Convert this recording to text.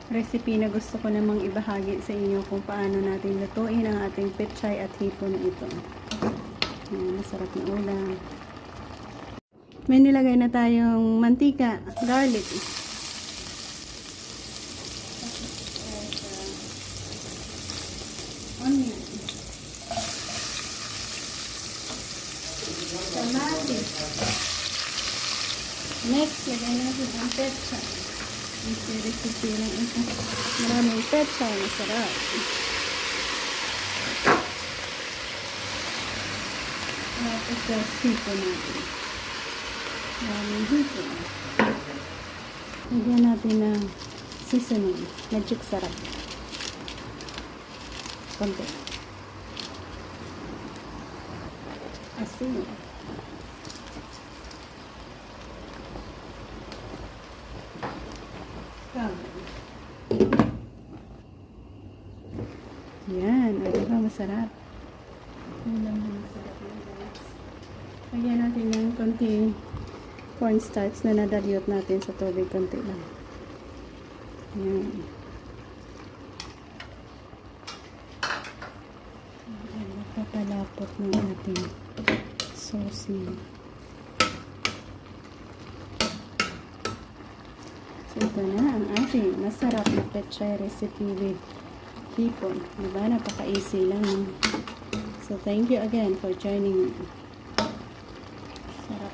recipe na gusto ko namang ibahagi sa inyo kung paano natin lutuin ang ating pechay at hipon na ito. Ayan, masarap na ulam. May nilagay na tayong mantika, garlic. Onion. Kamatis. Next, lagay natin ang pechay. Ito recipe lang ito. Maraming pechay, masarap. Tapos yung hipon natin. Maraming hipon. Lagyan natin ng seasoning. Magic sarap. Konti. Asin. Yan. O, diba masarap? Ulam na masarap yan, guys. Lagyan natin ng konting cornstarch na nadalyot natin sa tubig. Konti lang. Yan. Yan. Napapalapot ng ating sauce niya. So, ito na ang ating masarap na pechay recipe with hipon. Diba? Napaka-easy lang. So, thank you again for joining me. Sarap.